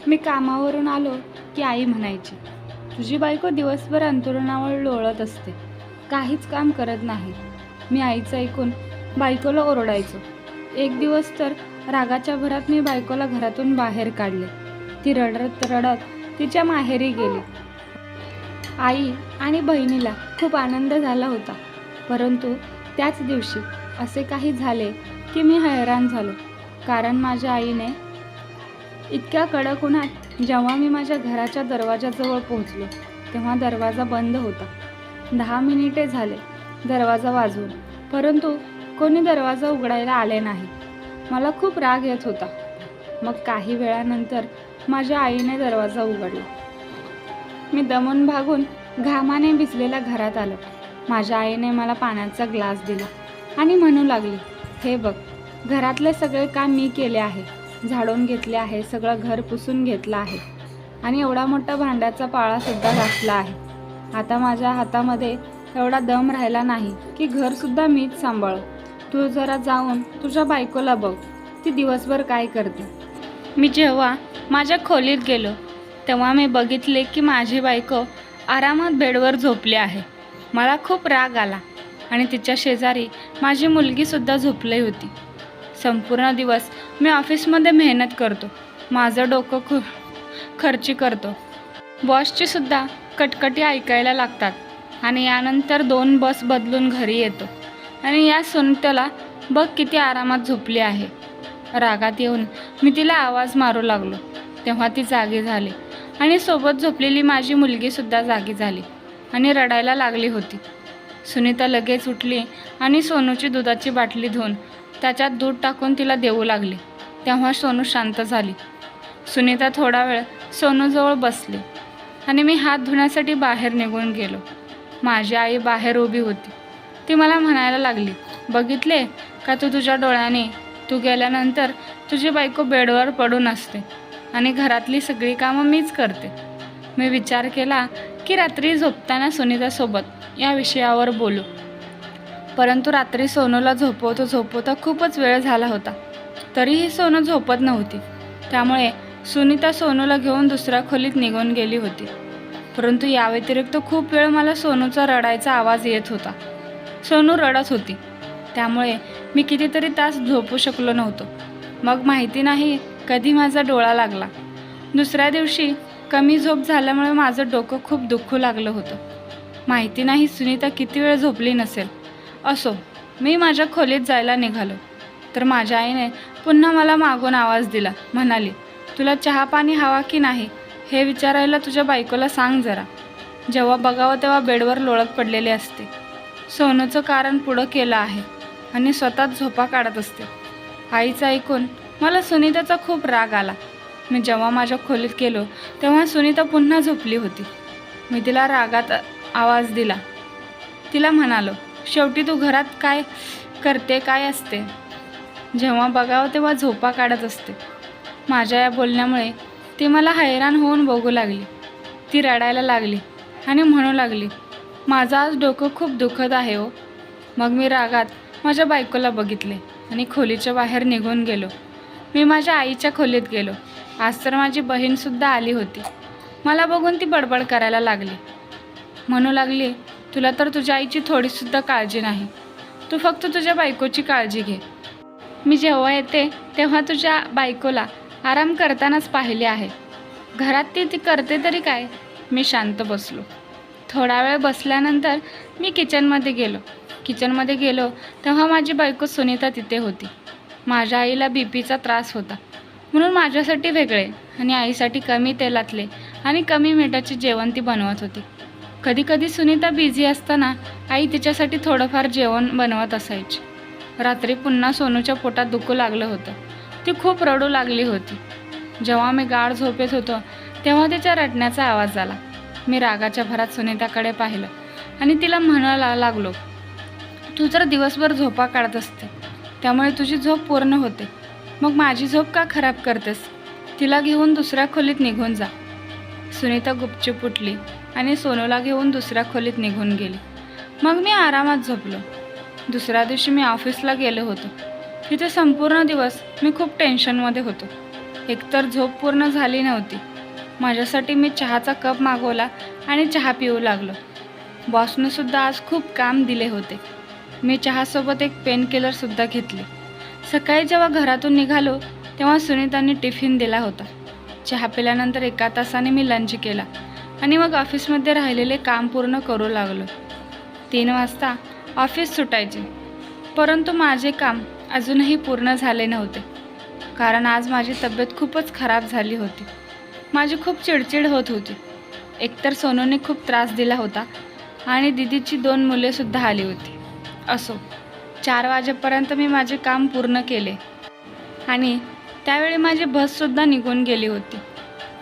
मी कामावरून आलो की आई म्हणायची, तुझी बायको दिवसभर अंथरुणावर लोळत असते, काहीच काम करत नाही. मी आईचं ऐकून बायकोला ओरडायचो. एक दिवस तर रागाच्या भरात मी बायकोला घरातून बाहेर काढले. ती रडत रडत तिच्या माहेरी गेली. आई आणि बहिणीला खूप आनंद झाला होता. परंतु त्याच दिवशी असे काही झाले की मी हैराण झालो. कारण माझ्या आईने इतक्या कडक उन्हात जेव्हा मी माझ्या घराच्या दरवाजाजवळ पोहोचलो तेव्हा दरवाजा बंद होता. 10 मिनिटे झाले दरवाजा वाजवून, परंतु कोणी दरवाजा उघडायला आले नाही. मला खूप राग येत होता. मग काही वेळानंतर माझ्या आईने दरवाजा उघडला. मी दमून भागून घामाने भिजलेल्या घरात आलो. माझ्या आईने मला पाण्याचा ग्लास दिला आणि म्हणू लागली, हे बघ, घरातले सगळे काम मी केले आहे, झाडून घेतले आहे, सगळं घर पुसून घेतलं आहे आणि एवढा मोठा भांड्याचा पाळासुद्धा घासला आहे. आता माझ्या हातामध्ये एवढा दम राहिला नाही की घरसुद्धा मीच सांभाळू. तू जरा जाऊन तुझ्या बायकोला बघ, ती दिवसभर काय करते. मी जेव्हा माझ्या खोलीत गेलो तेव्हा मी बघितले की माझी बायको आरामात बेडवर झोपली आहे. मला खूप राग आला आणि तिच्या शेजारी माझी मुलगीसुद्धा झोपली होती. संपूर्ण दिवस मी ऑफिसमध्ये मेहनत करतो, माझं डोकं खूप खर्ची करतो, बॉसची सुद्धा कटकटी ऐकायला लागतात आणि यानंतर 2 बस बदलून घरी येतो आणि या सुनत्याला बघ किती आरामात झोपली आहे. रागात येऊन मी तिला आवाज मारू लागलो तेव्हा ती जागी झाली आणि सोबत झोपलेली माझी मुलगीसुद्धा जागी झाली आणि रडायला लागली होती. सुनीता लगेच उठली आणि सोनूची दुधाची बाटली धुवून त्याच्यात दूध टाकून तिला देऊ लागली. तेव्हा सोनू शांत झाली. सुनीता थोडा वेळ सोनूजवळ बसली आणि मी हात धुण्यासाठी बाहेर निघून गेलो. माझी आई बाहेर उभी होती. ती मला म्हणायला लागली, बघितले का तू तुझ्या डोळ्याने, तू गेल्यानंतर तुझी बायको बेडवर पडून असते आणि घरातली सगळी कामं मीच करते. मी विचार केला की रात्री झोपताना सुनीतासोबत या विषयावर बोलू, परंतु रात्री सोनूला झोपवता खूपच वेळ झाला होता. तरीही सोनू झोपत नव्हती. त्यामुळे सुनीता सोनूला घेऊन दुसऱ्या खोलीत निघून गेली होती. परंतु या व्यतिरिक्त खूप वेळ मला सोनूचा रडायचा आवाज येत होता. सोनू रडत होती, त्यामुळे मी कितीतरी तास झोपू शकलो नव्हतो. मग माहिती नाही कधी माझा डोळा लागला. दुसऱ्या दिवशी कमी झोप झाल्यामुळे माझं डोकं खूप दुखू लागलं होतं. माहिती नाही सुनीता किती वेळ झोपली नसेल. असो, मी माझ्या खोलीत जायला निघालो तर माझ्या आईने पुन्हा मला मागून आवाज दिला. म्हणाली, तुला चहा पाणी हवा की नाही हे विचारायला तुझ्या बायकोला सांग जरा. जेव्हा बघावं तेव्हा बेडवर लोळत पडलेले असते. सोनूचं कारण पुढं केलं आहे आणि स्वतःच झोपा काढत असते. आईचं ऐकून मला सुनीताचा खूप राग आला. मी जेव्हा माझ्या खोलीत गेलो तेव्हा सुनीता पुन्हा झोपली होती. मी तिला रागात आवाज दिला. तिला म्हणालो, शेवटी तू घरात काय करते, काय असते? जेव्हा बघावं तेव्हा झोपा काढत असते. माझ्या या बोलण्यामुळे ती मला हैराण होऊन बघू लागली. ती रडायला लागली आणि म्हणू लागली, माझं आज डोकं खूप दुखत आहे हो. मग मी रागात माझ्या बायकोला बघितले आणि खोलीच्या बाहेर निघून गेलो. मी माझ्या आईच्या खोलीत गेलो. आज तर माझी बहीणसुद्धा आली होती. मला बघून ती बडबड करायला लागली. म्हणू लागली, तुला तर तुझ्या आईची थोडीसुद्धा काळजी नाही. तू फक्त तुझ्या बायकोची काळजी घे. मी जेव्हा येते तेव्हा तुझ्या बायकोला आराम करतानाच पाहिले आहे. घरात ती करते तरी काय? मी शांत बसलो. थोडा वेळ बसल्यानंतर मी किचनमध्ये गेलो तेव्हा माझी बायको सुनीता तिथे होती. माझ्या आईला बीपीचा त्रास होता म्हणून माझ्यासाठी वेगळे आणि आईसाठी कमी तेलातले आणि कमी मिठाचे जेवण ती बनवत होती. कधीकधी सुनीता बिझी असताना आई तिच्यासाठी थोडंफार जेवण बनवत असायची. रात्री पुन्हा सोनूच्या पोटात दुखू लागलं होतं. ती खूप रडू लागली होती. जेव्हा मी गाढ झोपेत होतो तेव्हा तिच्या रडण्याचा आवाज आला. मी रागाच्या भरात सुनीताकडे पाहिलं आणि तिला म्हणायला लागलो, तू तर दिवसभर झोपा काढत असते, त्यामुळे तुझी झोप पूर्ण होते. मग माझी झोप का खराब करतेस? तिला घेऊन दुसऱ्या खोलीत निघून जा. सुनीता गुपचूप उठली आणि सोनूला घेऊन दुसऱ्या खोलीत निघून गेली. मग मी आरामात झोपलो. दुसऱ्या दिवशी मी ऑफिसला गेलो होतो. तिथे संपूर्ण दिवस मी खूप टेन्शनमध्ये होतो. एकतर झोप पूर्ण झाली नव्हती. माझ्यासाठी मी चहाचा कप मागवला आणि चहा पिऊ लागलो. बॉसने सुद्धा आज खूप काम दिले होते. मी चहासोबत एक पेन किलरसुद्धा घेतली. सकाळी जेव्हा घरातून निघालो तेव्हा सुनीताने टिफिन दिला होता. चहा पिल्यानंतर 1 तासाने मी लंच केला आणि मग ऑफिसमध्ये राहिलेले काम पूर्ण करू लागलो. 3 वाजता ऑफिस सुटायचे, परंतु माझे काम अजूनही पूर्ण झाले नव्हते. कारण आज माझी तब्येत खूपच खराब झाली होती. माझी खूप चिडचिड होत होती. एकतर सोनूने खूप त्रास दिला होता आणि दीदीची 2 मुलेसुद्धा आली होती. असो, 4 वाजेपर्यंत मी माझे काम पूर्ण केले आणि त्यावेळी माझी बससुद्धा निघून गेली होती.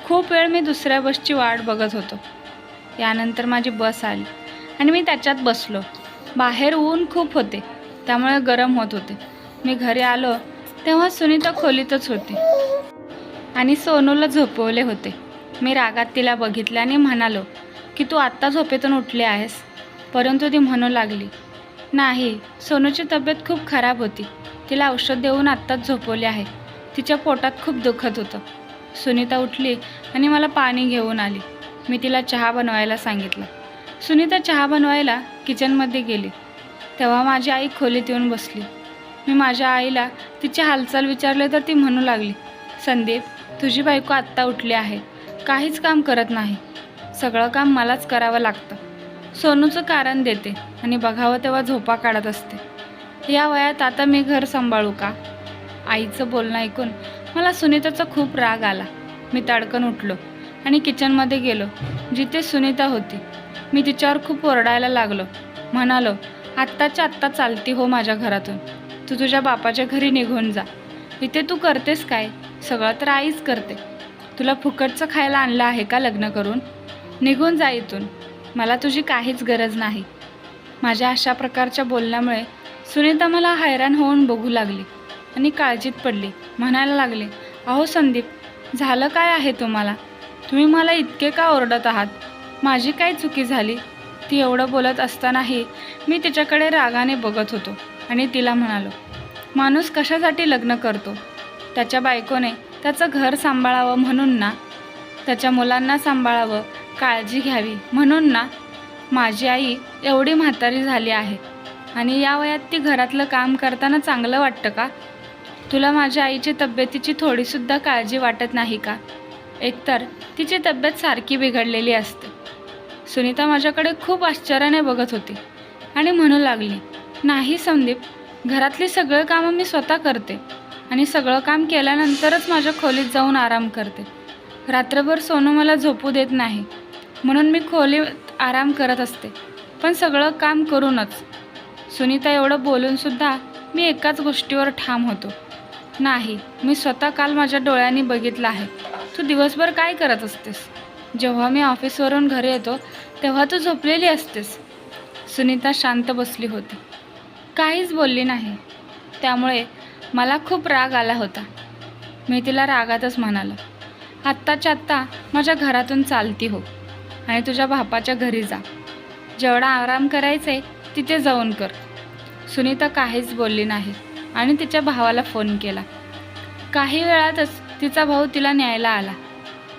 खूप वेळ मी दुसऱ्या बसची वाट बघत होतो. यानंतर माझी बस आली आणि मी त्याच्यात बसलो. बाहेर ऊन खूप होते, त्यामुळे गरम होत होते. मी घरी आलो तेव्हा सुनीता खोलीतच होती आणि सोनूला झोपवले होते. मी रागात तिला बघितले आणि म्हणालो की तू आत्ता झोपेतून उठली आहेस. परंतु ती म्हणू लागली, नाही, सोनूची तब्येत खूप खराब होती. तिला औषध देऊन आत्ताच झोपवले आहे. तिच्या पोटात खूप दुखत होतं. सुनीता उठली आणि मला पाणी घेऊन आली. मी तिला चहा बनवायला सांगितलं. सुनीता चहा बनवायला किचनमध्ये गेली तेव्हा माझी आई खोलीत येऊन बसली. मी माझ्या आईला तिची हालचाल विचारले तर ती म्हणू लागली, संदीप, तुझी बायको आत्ता उठली आहे, काहीच काम करत नाही. सगळं काम मलाच करावं लागतं. सोनूचं कारण देते आणि बघावं तेव्हा झोपा काढत असते. या वयात आता मी घर सांभाळू का? आईचं बोलणं ऐकून मला सुनीताचा खूप राग आला. मी ताडकन उठलो आणि किचनमध्ये गेलो जिथे सुनीता होती. मी तिच्यावर खूप ओरडायला लागलो. म्हणालो, आत्ताच्या आत्ता चालती हो माझ्या घरातून. तू तुझ्या बापाच्या घरी निघून जा. इथे तू करतेस काय? सगळं तर आईच करते. तुला फुकटचं खायला आणलं आहे का लग्न करून? निघून जा इथून. मला तुझी काहीच गरज नाही. माझ्या अशा प्रकारच्या बोलण्यामुळे सुनीता मला हैराण होऊन बघू लागली आणि काळजीत पडली. म्हणायला लागले, अहो संदीप, झालं काय आहे तुम्हाला? तुम्ही मला इतके का ओरडत आहात? माझी काय चुकी झाली? ती एवढं बोलत असतानाही मी तिच्याकडे रागाने बघत होतो आणि तिला म्हणालो, माणूस कशासाठी लग्न करतो? त्याच्या बायकोने त्याचं घर सांभाळावं म्हणून ना, त्याच्या मुलांना सांभाळावं, काळजी घ्यावी म्हणून ना. माझी आई एवढी म्हातारी झाली आहे आणि या वयात ती घरातलं काम करताना चांगलं वाटतं का? तुला माझ्या आईची तब्येतीची थोडीसुद्धा काळजी वाटत नाही का? एकतर तिची तब्येत सारखी बिघडलेली असते. सुनीता माझ्याकडे खूप आश्चर्याने बघत होती आणि म्हणू लागली, नाही संदीप, घरातली सगळं कामं मी स्वतः करते आणि सगळं काम केल्यानंतरच माझ्या खोलीत जाऊन आराम करते. रात्रभर सोनू मला झोपू देत नाही म्हणून मी खोलीत आराम करत असते, पण सगळं काम करूनच. सुनीता एवढं बोलूनसुद्धा मी एकाच गोष्टीवर ठाम होतो, नाही, मी स्वतः काल माझ्या डोळ्यांनी बघितलं आहे. तू दिवसभर काय करत असतेस? जेव्हा मी ऑफिसवरून घरी येतो तेव्हा तू झोपलेली असतेस. सुनीता शांत बसली होती, काहीच बोलली नाही. त्यामुळे मला खूप राग आला होता. मी तिला रागातच म्हणालो, आत्ताच्या आत्ता माझ्या घरातून चालती हो आणि तुझ्या बापाच्या घरी जा. जेवढा आराम करायचे तिथे जाऊन कर. सुनीता काहीच बोलली नाही आणि तिच्या भावाला फोन केला. काही वेळातच तिचा भाऊ तिला न्यायला आला.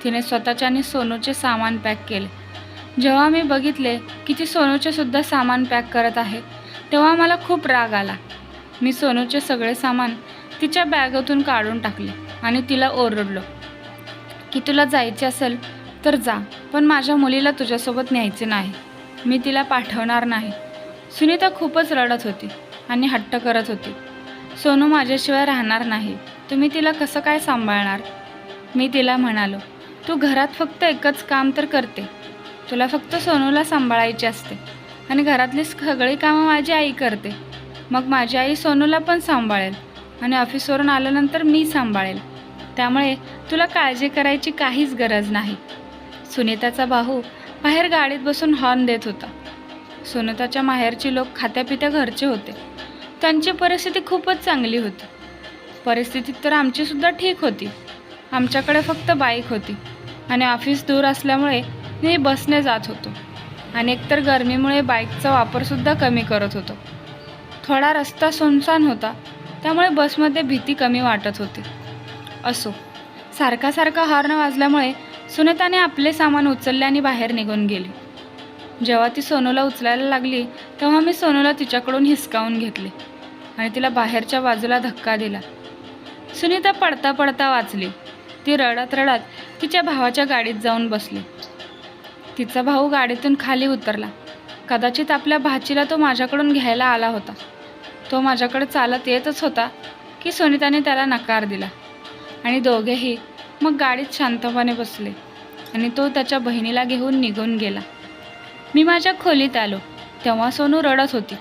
तिने स्वतःच्या आणि सोनूचे सामान पॅक केले. जेव्हा मी बघितले की ती सोनूचे सुद्धा सामान पॅक करत आहे तेव्हा मला खूप राग आला. मी सोनूचे सगळे सामान तिच्या बॅगेतून काढून टाकले आणि तिला ओरडलो की तुला जायचे असेल तर जा, पण माझ्या मुलीला तुझ्यासोबत न्यायचे नाही. मी तिला पाठवणार नाही. सुनीता खूपच रडत होती आणि हट्ट करत होती, सोनू माझ्याशिवाय राहणार नाही, तुम्ही तिला कसं काय सांभाळणार? मी तिला म्हणालो, तू घरात फक्त एकच काम तर करते. तुला फक्त सोनूला सांभाळायचे असते आणि घरातली सगळी कामं माझी आई करते. मग माझी आई सोनूला पण सांभाळेल आणि ऑफिसवरून आल्यानंतर मी सांभाळेल. त्यामुळे तुला काळजी करायची काहीच गरज नाही. सुनीताचा भाऊ बाहेर गाडीत बसून हॉर्न देत होता. सुनीताच्या माहेरची लोक खात्यापित्या घरचे होते. त्यांची परिस्थिती खूपच चांगली होती. परिस्थिती तर आमचीसुद्धा ठीक होती. आमच्याकडे फक्त बाईक होती आणि ऑफिस दूर असल्यामुळे मी बसने जात होतो आणि एकतर गरमीमुळे बाईकचा वापरसुद्धा कमी करत होतो. थोडा रस्ता सुनसान होता, त्यामुळे बसमध्ये भीती कमी वाटत होती. असो, सारखा सारखा हॉर्न वाजल्यामुळे सुनीताने आपले सामान उचलले आणि बाहेर निघून गेली. जेव्हा ती सोनूला उचलायला लागली तेव्हा मी सोनूला तिच्याकडून हिसकावून घेतले आणि तिला बाहेरच्या बाजूला धक्का दिला. सुनीता पडता पडता वाचली. ती रडत रडत तिच्या भावाच्या गाडीत जाऊन बसली. तिचा भाऊ गाडीतून खाली उतरला. कदाचित आपल्या भाचीला तो माझ्याकडून घ्यायला आला होता. तो माझ्याकडे चालत येतच होता की सुनीताने त्याला नकार दिला आणि दोघेही मग गाडीत शांतपणे बसले आणि तो त्याच्या बहिणीला घेऊन निघून गेला. मी माझ्या खोलीत आलो तेव्हा सोनू रडत होती.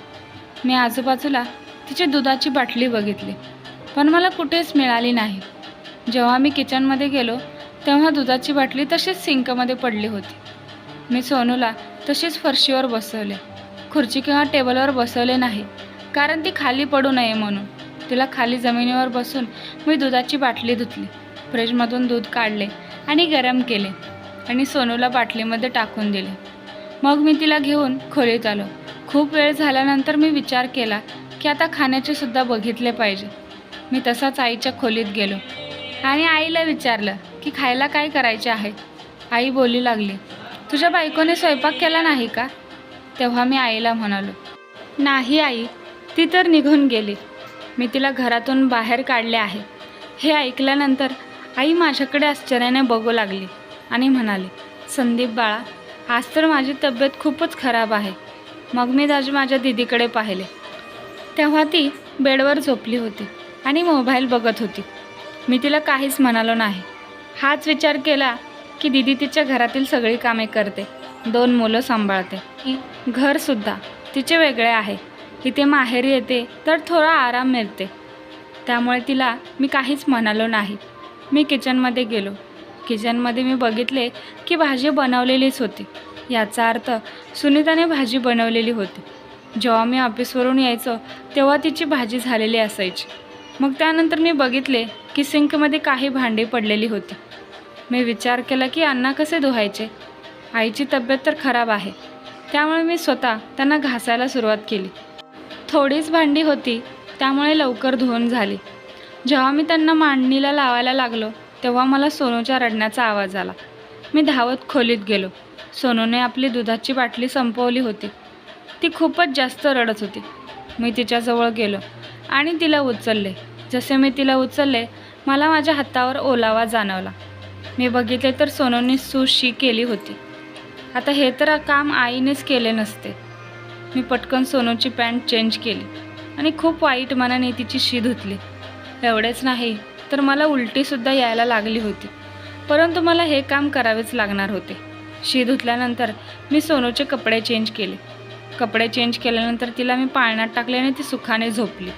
मी आजूबाजूला तिची दुधाची बाटली बघितली पण मला कुठेच मिळाली नाही. जेव्हा मी किचनमध्ये गेलो तेव्हा दुधाची बाटली तशीच सिंकमध्ये पडली होती. मी सोनूला तशीच फरशीवर बसवले. खुर्ची किंवा टेबलवर बसवले नाही कारण ती खाली पडू नये म्हणून. तिला खाली जमिनीवर बसून मी दुधाची बाटली धुतली. फ्रीजमधून दूध काढले आणि गरम केले आणि सोनूला बाटलीमध्ये टाकून दिले. मग मी तिला घेऊन खोलीत आलो. खूप वेळ झाल्यानंतर मी विचार केला की आता खाण्याचे सुद्धा बघितले पाहिजे. मी तसाच आईच्या खोलीत गेलो आणि आईला विचारलं की खायला काय करायचे आहे. आई बोलू लागली, तुझ्या बायकोने स्वयंपाक केला नाही का? तेव्हा मी आईला म्हणालो, नाही आई, ती तर निघून गेली. मी तिला घरातून बाहेर काढले आहे. हे ऐकल्यानंतर आई माझ्याकडे आश्चर्याने बघू लागली आणि म्हणाली, संदीप बाळा, आज तर माझी तब्येत खूपच खराब आहे. मग मी माझ्या दीदीकडे पाहिले तेव्हा ती बेडवर झोपली होती आणि मोबाईल बघत होती. मी तिला काहीच म्हणालो नाही. हाच विचार केला की दीदी तिच्या घरातील सगळी कामे करते, 2 मुलं सांभाळते. घरसुद्धा तिचे वेगळे आहे. इथे माहेरी येते तर थोडा आराम मिळते. त्यामुळे तिला मी काहीच म्हणालो नाही. मी किचनमध्ये गेलो. किचनमध्ये मी बघितले की भाजी बनवलेलीच होती. याचा अर्थ सुनीताने भाजी बनवलेली होती. जेव्हा मी ऑफिसवरून यायचो तेव्हा तिची भाजी झालेली असायची. मग त्यानंतर मी बघितले की सिंकमध्ये काही भांडी पडलेली होती. मी विचार केला की अन्न कसे धुवायचे. आईची तब्येत तर खराब आहे त्यामुळे मी स्वतः त्यांना घासायला सुरुवात केली. थोडीच भांडी होती त्यामुळे लवकर धुवून झाली. जेव्हा मी त्यांना मांडणीला लावायला लागलो तेव्हा मला सोनूच्या रडण्याचा आवाज आला. मी धावत खोलीत गेलो. सोनूने आपली दुधाची बाटली संपवली होती. ती खूपच जास्त रडत होती. मी तिच्याजवळ गेलो आणि तिला उचलले. जसे मी तिला उचलले मला माझ्या हातावर ओलावा जाणवला. मी बघितले तर सोनूने सुशी केली होती. आता हे तर काम आईनेच केले नसते. मी पटकन सोनूची पॅन्ट चेंज केली आणि खूप वाईट मनाने तिची शी धुतली. एवढेच नाही तर मला उलटीसुद्धा यायला लागली होती, परंतु मला हे काम करावेच लागणार होते. शी धुतल्यानंतर मी सोनूचे कपडे चेंज केले. कपडे चेंज केल्यानंतर तिला मी पाळण्यात टाकले आणि ती सुखाने झोपली.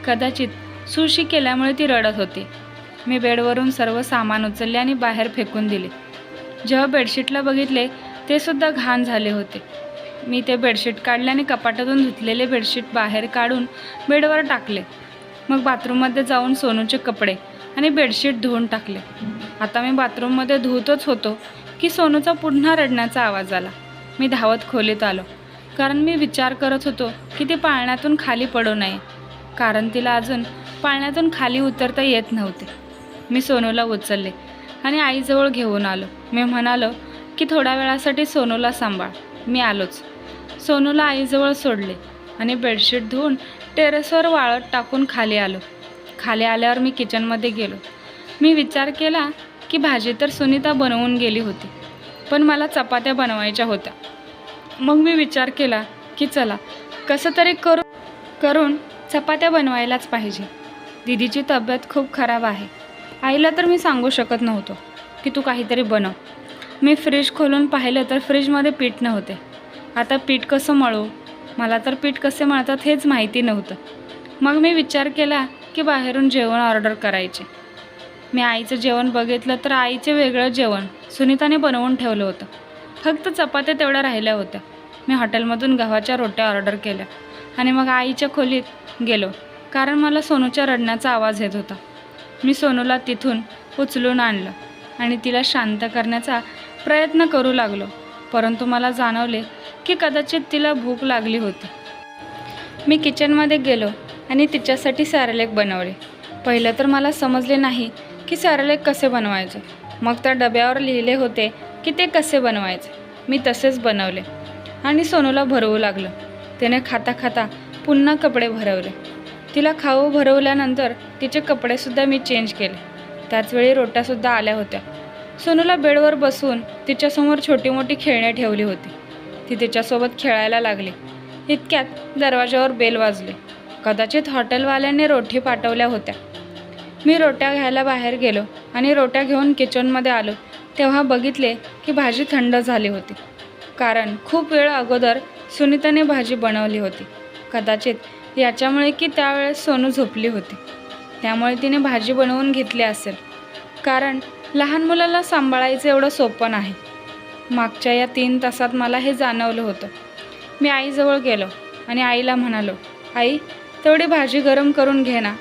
कदाचित सुशी केल्यामुळे ती रडत होती. मी बेडवरून सर्व सामान उचलले आणि बाहेर फेकून दिले. जेव्हा बेडशीटला बघितले ते सुद्धा घाण झाले होते. मी ते बेडशीट काढले आणि कपाटातून धुतलेले बेडशीट बाहेर काढून बेडवर टाकले. मग बाथरूममध्ये जाऊन सोनूचे कपडे आणि बेडशीट धुवून टाकले. आता मी बाथरूममध्ये धुतच होतो की सोनूचा पुन्हा रडण्याचा आवाज आला. मी धावत खोलीत आलो कारण मी विचार करत होतो की ती पाळण्यातून खाली पडू नये, कारण तिला अजून पाळण्यातून खाली उतरता येत नव्हते. मी सोनूला उचलले आणि आईजवळ घेऊन आलो. मी म्हणालो की थोड्या वेळासाठी सोनूला सांभाळ. मी आलोच. सोनूला आईजवळ सोडले आणि बेडशीट धुवून टेरेसवर वाळत टाकून खाली आलो. खाली आल्यावर मी किचनमध्ये गेलो. मी विचार केला की भाजी तर सुनीता बनवून गेली होती, पण मला चपात्या बनवायच्या होत्या. मग मी विचार केला की चला कसं तरी करून चपात्या बनवायलाच पाहिजे. दीदीची तब्येत खूप खराब आहे. आईला तर मी सांगू शकत नव्हतो की तू काहीतरी बनव. मी फ्रीज खोलून पाहिलं तर फ्रीजमध्ये पीठ नव्हते. आता पीठ कसं मळू? मला तर पीठ कसे मळतात हेच माहिती नव्हतं. मग मी विचार केला की बाहेरून जेवण ऑर्डर करायचे. मी आईचं जेवण बघितलं तर आईचे वेगळं जेवण सुनीताने बनवून ठेवलं होतं. फक्त चपात्या तेवढ्या राहिल्या होत्या. मी हॉटेलमधून गव्हाच्या रोट्या ऑर्डर केल्या आणि मग आईच्या खोलीत गेलो कारण मला सोनूच्या रडण्याचा आवाज येत होता. मी सोनूला तिथून उचलून आणलं आणि तिला शांत करण्याचा प्रयत्न करू लागलो, परंतु मला जाणवले की कदाचित तिला भूक लागली होती. मी किचनमध्ये गेलो आणि तिच्यासाठी सॅरेलॅक बनवले. पहिलं तर मला समजले नाही की सेरेलॅक कसे बनवायचे. मग त्या डब्यावर लिहिले होते की ते कसे बनवायचे. मी तसेच बनवले आणि सोनूला भरवू लागलं. तिने खाता खाता पुन्हा कपडे भरवले. तिला खाऊ भरवल्यानंतर तिचे कपडेसुद्धा मी चेंज केले. त्याचवेळी रोट्यासुद्धा आल्या होत्या. सोनूला बेडवर बसवून तिच्यासमोर छोटी मोठी खेळणे ठेवली होती. ती तिच्यासोबत खेळायला लागली. इतक्यात दरवाजावर बेल वाजली. कदाचित हॉटेलवाल्याने रोटी पाठवल्या होत्या. मी रोट्या घ्यायला बाहेर गेलो आणि रोट्या घेऊन किचनमध्ये आलो तेव्हा बघितले की भाजी थंड झाली होती. कारण खूप वेळ अगोदर सुनीताने भाजी बनवली होती. कदाचित याच्यामुळे की त्यावेळेस सोनू झोपली होती, त्यामुळे तिने भाजी बनवून घेतली असेल. कारण लहान मुलाला सांभाळायचं एवढं सोपं नाही. मागच्या या 3 तासात मला हे जाणवलं होतं. मी आईजवळ गेलो आणि आईला म्हणालो, आई तेवढी भाजी गरम करून घे ना.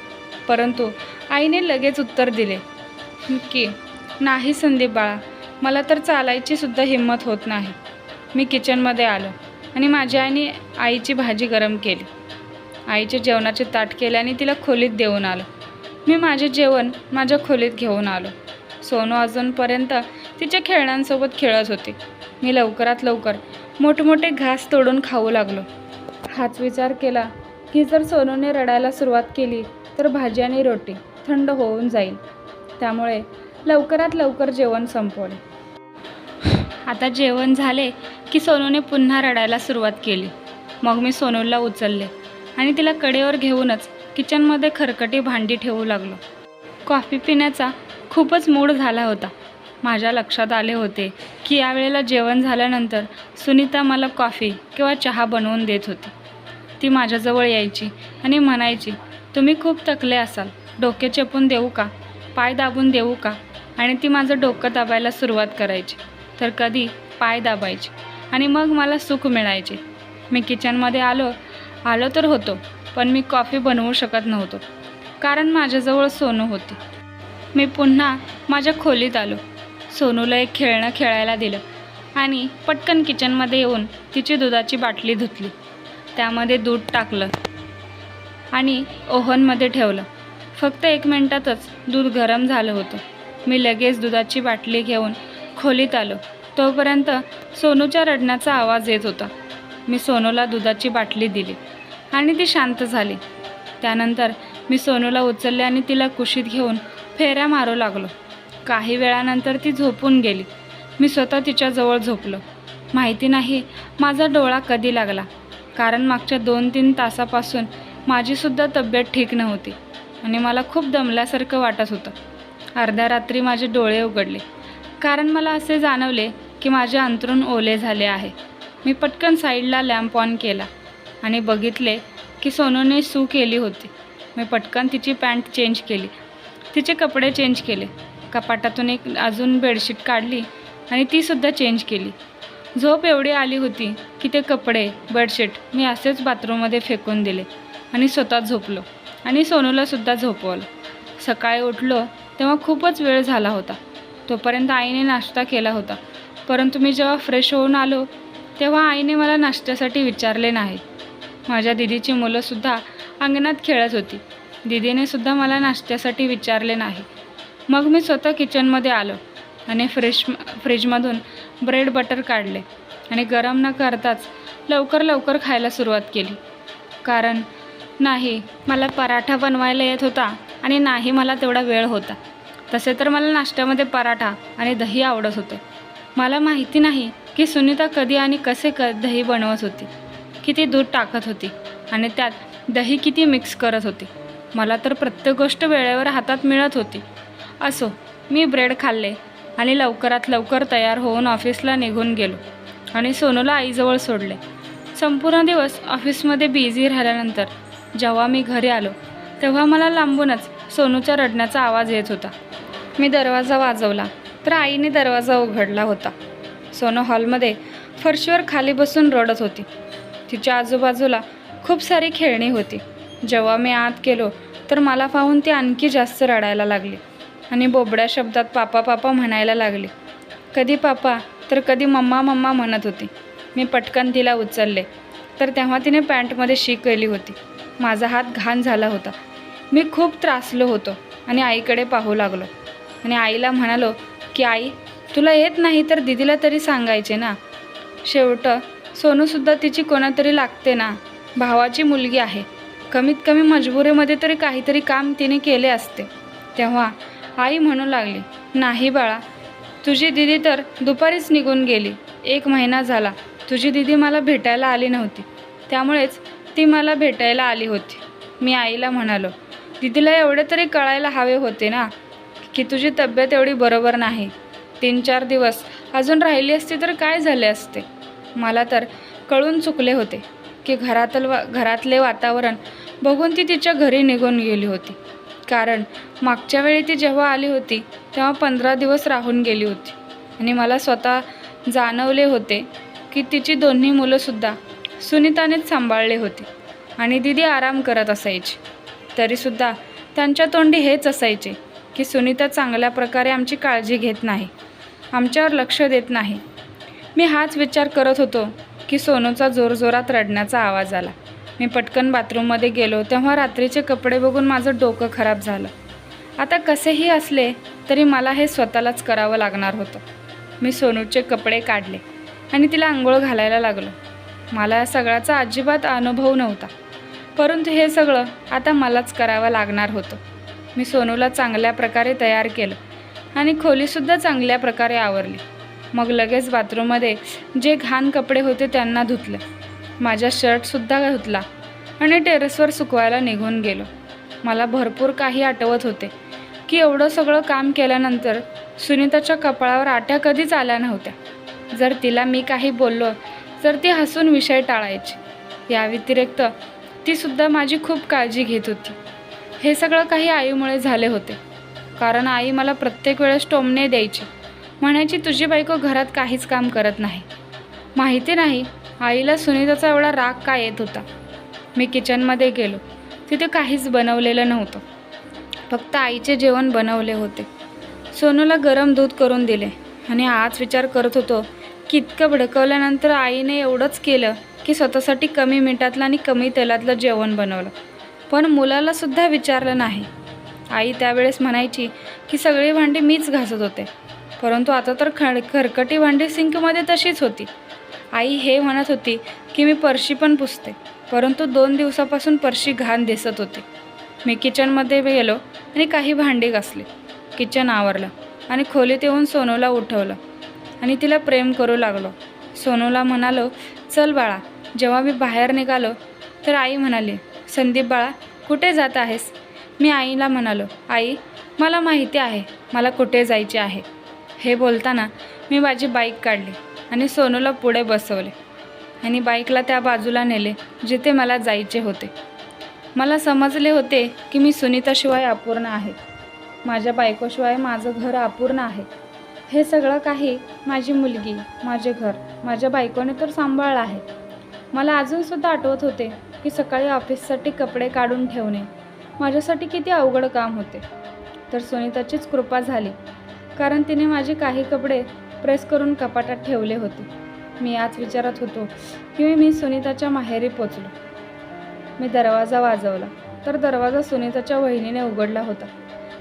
परंतु आईने लगेच उत्तर दिले की नाही संदीप बाळा, मला तर चालायची सुद्धा हिंमत होत नाही. मी किचनमध्ये आलो आणि माझ्या आईने आईची भाजी गरम केली. आईचे जेवणाचे ताट केले आणि तिला खोलीत देऊन आलो. मी माझे जेवण माझ्या खोलीत घेऊन आलो. सोनू अजूनपर्यंत तिच्या खेळण्यांसोबत खेळत होती. मी लवकरात लवकर मोठमोठे घास तोडून खाऊ लागलो. हाच विचार केला की जर सोनूने रडायला सुरुवात केली तर भाजी आणि रोटी थंड होऊन जाईल. त्यामुळे लवकरात लवकर जेवण संपवले. आता जेवण झाले की सोनूने पुन्हा रडायला सुरुवात केली. मग मी सोनूला उचलले आणि तिला कडेवर घेऊनच किचनमध्ये खरकटी भांडी ठेवू लागलो. कॉफी पिण्याचा खूपच मूड झाला होता. माझ्या लक्षात आले होते की यावेळेला जेवण झाल्यानंतर सुनीता मला कॉफी किंवा चहा बनवून देत होती. ती माझ्याजवळ यायची आणि म्हणायची, तुम्ही खूप थकले असाल, डोके चेपून देऊ का, पाय दाबून देऊ का. आणि ती माझं डोकं दाबायला सुरुवात करायची, तर कधी पाय दाबायची आणि मग मला सुख मिळायचे. मी किचनमध्ये आलो तर होतो, पण मी कॉफी बनवू शकत नव्हतो कारण माझ्याजवळ सोनू होती. मी पुन्हा माझ्या खोलीत आलो. सोनूला एक खेळणं खेळायला दिलं आणि पटकन किचनमध्ये येऊन तिची दुधाची बाटली धुतली. त्यामध्ये दूध टाकलं आणि ओव्हनमध्ये ठेवलं. फक्त 1 मिनिटातच दूध गरम झालं होतं. मी लगेच दुधाची बाटली घेऊन खोलीत आलो. तोपर्यंत सोनूच्या रडण्याचा आवाज येत होता. मी सोनूला दुधाची बाटली दिली आणि ती शांत झाली. त्यानंतर मी सोनूला उचलले आणि तिला कुशीत घेऊन फेऱ्या मारू लागलो. काही वेळानंतर ती झोपून गेली. मी स्वतः तिच्याजवळ झोपलो. माहिती नाही माझा डोळा कधी लागला, कारण मागच्या 2-3 तासापासून माझीसुद्धा तब्येत ठीक नव्हती आणि मला खूप दमल्यासारखं वाटत होतं. अर्ध्या रात्री माझे डोळे उघडले कारण मला असे जाणवले की माझे अंथरूण ओले झाले आहे. मी पटकन साईडला लॅम्प ऑन केला आणि बघितले की सोनूने सू केली होती. मी पटकन तिची पॅन्ट चेंज केली, तिचे कपडे चेंज केले. कपाटातून एक अजून बेडशीट काढली आणि तीसुद्धा चेंज केली. झोप एवढी आली होती की ते कपडे बेडशीट मी असेच बाथरूममध्ये फेकून दिले आणि स्वतः झोपलो आणि सोनूलासुद्धा झोपवलं. सकाळी उठलो तेव्हा खूपच वेळ झाला होता. तोपर्यंत आईने नाश्ता केला होता, परंतु मी जेव्हा फ्रेश होऊन आलो तेव्हा आईने मला नाश्त्यासाठी विचारले नाही. माझ्या दीदीची मुलंसुद्धा अंगणात खेळत होती. दीदीनेसुद्धा मला नाश्त्यासाठी विचारले नाही. मग मी स्वतः किचनमध्ये आलो आणि फ्रीजमधून ब्रेड बटर काढले आणि गरम न करताच लवकर खायला सुरुवात केली. कारण नाही मला पराठा बनवायला येत होता आणि नाही मला तेवढा वेळ होता. तसे तर मला नाश्त्यामध्ये पराठा आणि दही आवडत होते. मला माहिती नाही की सुनीता कधी आणि कसे दही बनवत होती, किती दूध टाकत होती आणि त्यात दही किती मिक्स करत होती. मला तर प्रत्येक गोष्ट वेळेवर हातात मिळत होती. असो, मी ब्रेड खाल्ले आणि लवकरात लवकर तयार होऊन ऑफिसला निघून गेलो आणि सोनूला आईजवळ सोडले. संपूर्ण दिवस ऑफिसमध्ये बिझी राहिल्यानंतर जेव्हा मी घरी आलो तेव्हा मला लांबूनच सोनूच्या रडण्याचा आवाज येत होता. मी दरवाजा वाजवला तर आईने दरवाजा उघडला होता. सोनू हॉलमध्ये फरशीवर खाली बसून रडत होती. तिच्या आजूबाजूला खूप सारी खेळणी होती. जेव्हा मी आत गेलो तर मला पाहून ती आणखी जास्त रडायला लागली आणि बोबड्या शब्दात पापा पापा म्हणायला लागली. कधी पापा तर कधी मम्मा मम्मा म्हणत होती. मी पटकन तिला उचलले तर तेव्हा तिने पॅन्टमध्ये शी केली होती. माझा हात घाण झाला होता. मी खूप त्रासलो होतो आणि आईकडे पाहू लागलो. आणि आईला म्हणालो की आई, तुला येत नाही तर दीदीला तरी सांगायचे ना. शेवट सोनूसुद्धा तिची कोणातरी लागते ना. भावाची मुलगी आहे, कमीत कमी मजबुरीमध्ये तरी काहीतरी काम तिने केले असते. तेव्हा आई म्हणू लागली, नाही बाळा, तुझी दीदी तर दुपारीच निघून गेली. 1 महिना झाला तुझी दीदी मला भेटायला आली नव्हती, त्यामुळेच ती मला भेटायला आली होती. मी आईला म्हणालो, दीदीला एवढे तरी कळायला हवे होते ना की तुझी तब्येत एवढी बरोबर नाही. 3-4 दिवस अजून राहिली असती तर काय झाले असते. मला तर कळून चुकले होते की घरातले वातावरण बघून ती तिच्या घरी निघून गेली होती. कारण मागच्या वेळी ती जेव्हा आली होती तेव्हा 15 दिवस राहून गेली होती आणि मला स्वतः जाणवले होते की तिची दोन्ही मुलंसुद्धा सुनीतानेच सांभाळले होती आणि दीदी आराम करत असायची. तरीसुद्धा त्यांच्या तोंडी हेच असायचे की सुनीता चांगल्या प्रकारे आमची काळजी घेत नाही, आमच्यावर लक्ष देत नाही. मी हाच विचार करत होतो की सोनूचा जोरजोरात रडण्याचा आवाज आला. मी पटकन बाथरूममध्ये गेलो तेव्हा रात्रीचे कपडे बघून माझं डोकं खराब झालं. आता कसेही असले तरी मला हे स्वतःलाच करावं लागणार होतं. मी सोनूचे कपडे काढले आणि तिला आंघोळ घालायला लागलो. मला या सगळ्याचा अजिबात अनुभव नव्हता, परंतु हे सगळं आता मलाच करावं लागणार होतं. मी सोनूला चांगल्या प्रकारे तयार केलं आणि खोलीसुद्धा चांगल्या प्रकारे आवरली. मग लगेच बाथरूममध्ये जे घाण कपडे होते त्यांना धुतलं. माझा शर्टसुद्धा धुतला आणि टेरेसवर सुकवायला निघून गेलो. मला भरपूर काही आठवत होते की एवढं सगळं काम केल्यानंतर सुनीताच्या कपाळावर आट्या कधीच आल्या नव्हत्या. जर तिला मी काही बोललो तर ती हसून विषय टाळायची. या व्यतिरिक्त तीसुद्धा माझी खूप काळजी घेत होती. हे सगळं काही आईमुळे झाले होते. कारण आई मला प्रत्येक वेळेस टोमणे द्यायची, म्हणायची तुझी बायको घरात काहीच काम करत नाही. माहिती नाही आईला सुनीताचा एवढा राग का येत होता. मी किचनमध्ये गेलो, तिथे काहीच बनवलेलं नव्हतं, फक्त आईचे जेवण बनवले होते. सोनूला गरम दूध करून दिले आणि आज विचार करत होतो की इतकं भडकवल्यानंतर आईने एवढंच केलं की स्वतःसाठी कमी मिठातलं आणि कमी तेलातलं जेवण बनवलं, पण मुलालासुद्धा विचारलं नाही. आई त्यावेळेस म्हणायची की सगळी भांडी मीच घासत होते, परंतु आता तर खरकटी भांडी सिंकमध्ये तशीच होती. आई हे म्हणत होती की मी फरशी पण पुसते, परंतु 2 दिवसापासून फरशी घाण दिसत होती. मी किचनमध्ये गेलो आणि काही भांडी घासली, किचन आवरलं आणि खोलीत येऊन सोनूला उठवलं आणि तिला प्रेम करू लागलो. सोनूला म्हणालो, चल बाळा. जेव्हा मी बाहेर निघालो तर आई म्हणाली, संदीप बाळा कुठे जात आहेस? मी आईला म्हणालो, आई मला माहिती आहे मला कुठे जायचे आहे. हे बोलताना मी माझी बाईक काढली आणि सोनूला पुढे बसवले आणि बाईकला त्या बाजूला नेले जिथे मला जायचे होते. मला समजले होते की मी सुनीताशिवाय अपूर्ण आहे, माझ्या बायकोशिवाय माझं घर अपूर्ण आहे. हे सगळं काही माझी मुलगी, माझे घर, माझ्या बायकोने तर सांभाळलं आहे. मला अजूनसुद्धा आठवत होते की सकाळी ऑफिससाठी कपडे काढून ठेवणे माझ्यासाठी किती अवघड काम होते. तर सुनीताचीच कृपा झाली, कारण तिने माझे काही कपडे प्रेस करून कपाटात ठेवले होते. मी याच विचारात होतो की मी सुनीताच्या माहेरी पोचलो. मी दरवाजा वाजवला तर दरवाजा सुनीताच्या वहिनीने उघडला होता.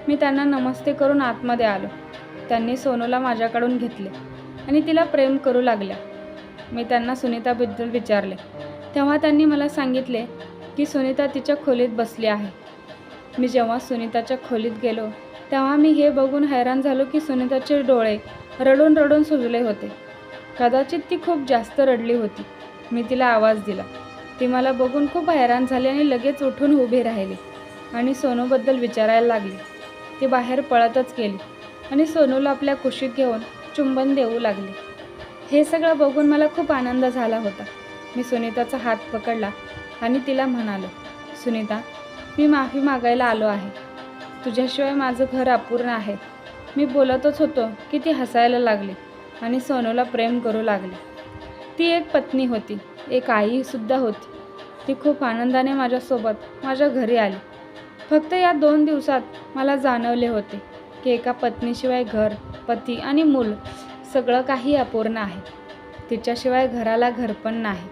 मी त्यांना नमस्ते करून आतमध्ये आलो. त्यांनी सोनूला माझ्याकडून घेतले आणि तिला प्रेम करू लागल्या. मी त्यांना सुनीताबद्दल विचारले तेव्हा त्यांनी मला सांगितले की सुनीता तिच्या खोलीत बसली आहे. मी जेव्हा सुनीताच्या खोलीत गेलो तेव्हा मी हे बघून हैराण झालो की सुनीताचे डोळे रडून रडून सुजले होते. कदाचित ती खूप जास्त रडली होती. मी तिला आवाज दिला. ती मला बघून खूप हैराण झाली आणि लगेच उठून उभी राहिली आणि सोनूबद्दल विचारायला लागली. ती बाहेर पळतच गेली आणि सोनूला आपल्या कुशीत घेऊन चुंबन देऊ लागली. हे सगळं बघून मला खूप आनंद झाला होता. मी सुनीताचा हात पकडला आणि तिला म्हणालो, सुनीता मी माफी मागायला आलो आहे. तुझ्याशिवाय माझं घर अपूर्ण आहे. मी बोलतच होतो की ती हसायला लागली आणि सोनूला प्रेम करू लागली. ती एक पत्नी होती, एक आईसुद्धा होती. ती खूप आनंदाने माझ्यासोबत माझ्या घरी आली. फक्त या 2 दिवसात मला जाणवले होते की एका पत्नीशिवाय घर, पती आणि मूल सगळं काही अपूर्ण आहे. तिच्याशिवाय घराला घर पण नाही.